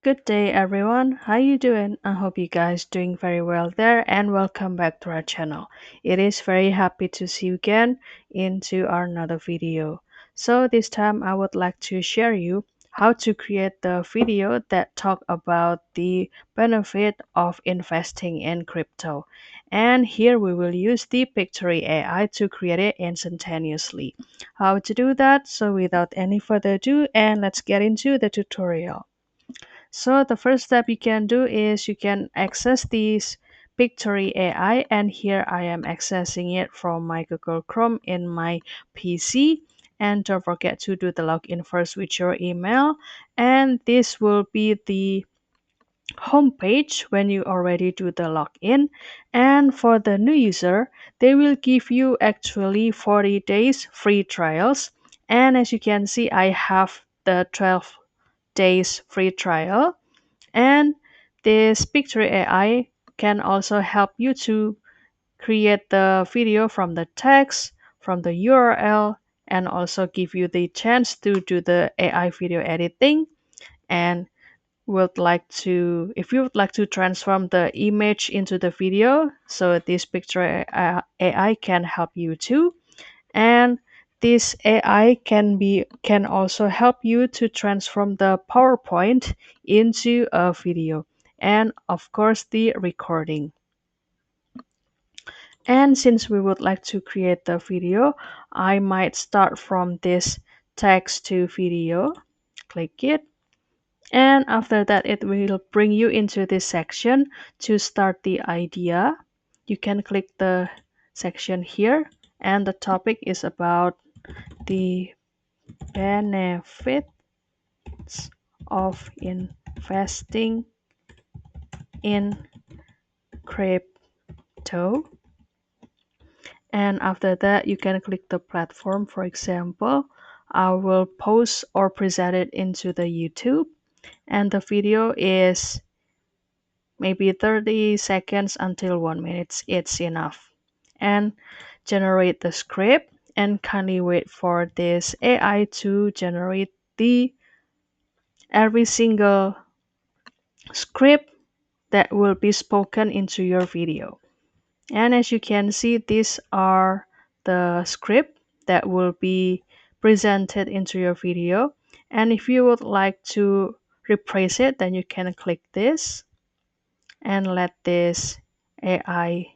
Good day everyone. How you doing? I hope you guys doing very well there and welcome back to our channel. It is very happy to see you again into our another video. So this time I would like to share you how to create the video that talk about the benefit of investing in crypto. And here we will use the Pictory AI to create it instantaneously. How to do that? So without any further ado, and let's get into the tutorial. So the first step you can do is you can access this Pictory AI, and here I am accessing it from my Google Chrome in my PC. And don't forget to do the login first with your email. And this will be the homepage when you already do the login. And for the new user, they will give you actually 40 days free trials. And as you can see, I have the 12 days free trial. And this Pictory AI can also help you to create the video from the text, from the URL, and also give you the chance to do the AI video editing. And if you would like to transform the image into the video, so this Pictory AI can help you too. And this AI can also help you to transform the PowerPoint into a video, and of course the recording. And since we would like to create the video, I might start from this text to video. Click it, and after that it will bring you into this section to start the idea. You can click the section here, and the topic is about the benefits of investing in crypto. And after that, you can click the platform. For example, I will post or present it into the YouTube, and the video is maybe 30 seconds until 1 minute. It's enough. And generate the script, and kindly wait for this AI to generate the every single script that will be spoken into your video. And as you can see, these are the script that will be presented into your video. And if you would like to replace it, then you can click this and let this AI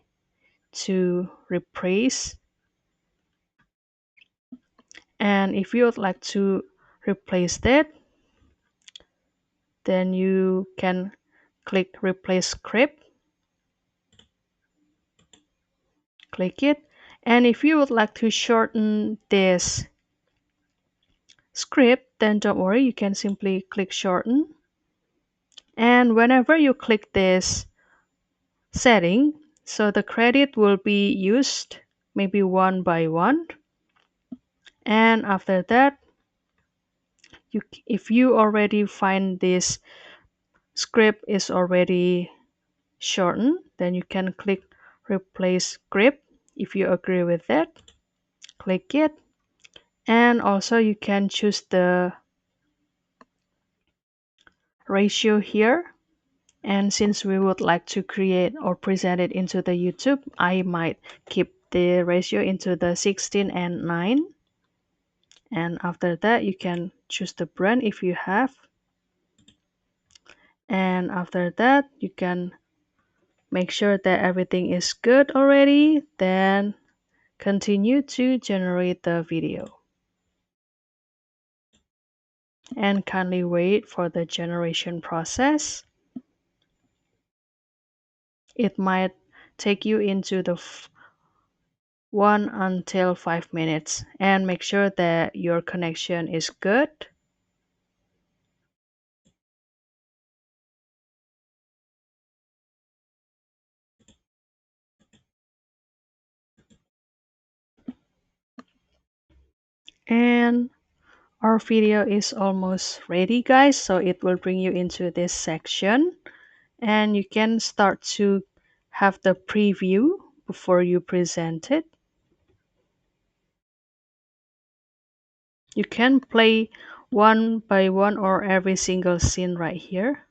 to replace. And if you would like to replace that, then you can click replace script, click it. And if you would like to shorten this script, then don't worry, you can simply click shorten. And whenever you click this setting, so the credit will be used maybe one by one. And after that, if you already find this script is already shortened, then you can click replace script. If you agree with that, click it. And also you can choose the ratio here. And since we would like to create or present it into the YouTube, I might keep the ratio into the 16 and 9. And after that, you can choose the brand if you have. And after that, you can make sure that everything is good already. Then continue to generate the video. And kindly wait for the generation process. It might take you into the 1 until 5 minutes, and make sure that your connection is good. And our video is almost ready, guys, so it will bring you into this section, and you can start to have the preview before you present it. You can play one by one or every single scene right here.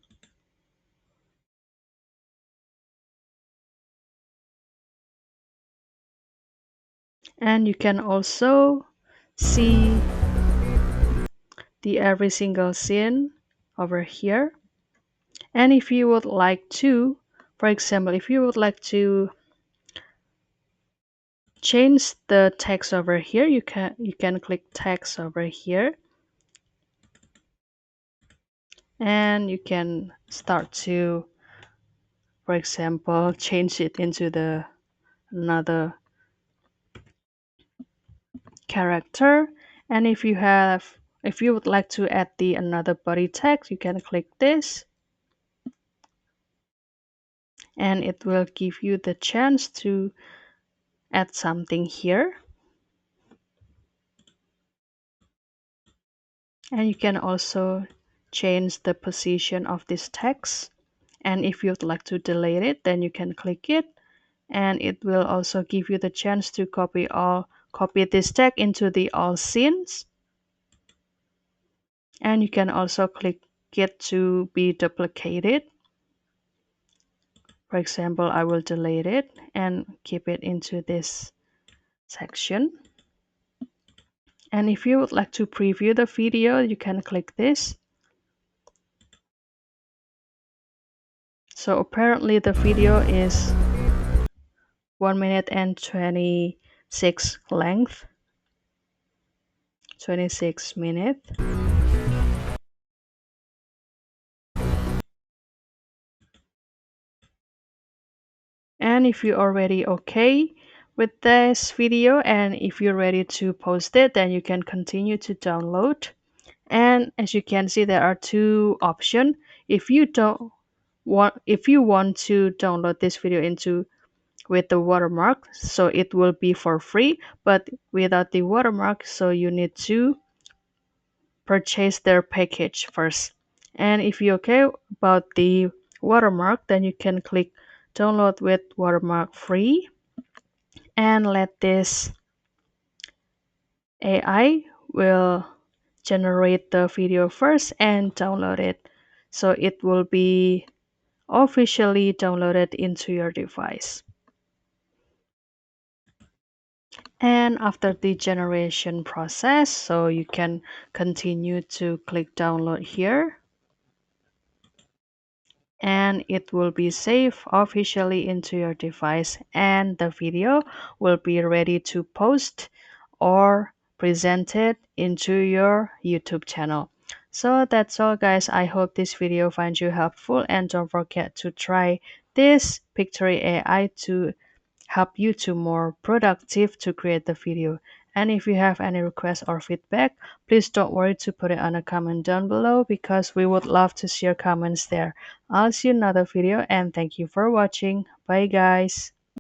And you can also see the every single scene over here. And if you would like to, for example, if you would like to change the text over here, you can click text over here, and you can start to, for example, change it into the another character. And if you would like to add the another body text, you can click this, and it will give you the chance to add something here. And you can also change the position of this text. And if you'd like to delete it, then you can click it, and it will also give you the chance to copy this tag into the all scenes. And you can also click it to be duplicated. For example, I will delete it and keep it into this section. And if you would like to preview the video, you can click this. So apparently the video is 1 minute and 26 length, 26 minutes. And if you're already okay with this video, and if you're ready to post it, then you can continue to download. And as you can see, there are two options. If you want to download this video into with the watermark, so it will be for free, but without the watermark, so you need to purchase their package first. And if you're okay about the watermark, then you can click download with watermark free, and let this AI will generate the video first and download it. So it will be officially downloaded into your device. And after the generation process, so you can continue to click download here, and it will be saved officially into your device, and the video will be ready to post or present it into your YouTube channel. So that's all guys. I hope this video finds you helpful, and don't forget to try this Pictory AI to help you to more productive to create the video. And if you have any requests or feedback, please don't worry to put it on a comment down below, because we would love to see your comments there. I'll see you in another video, and thank you for watching. Bye guys.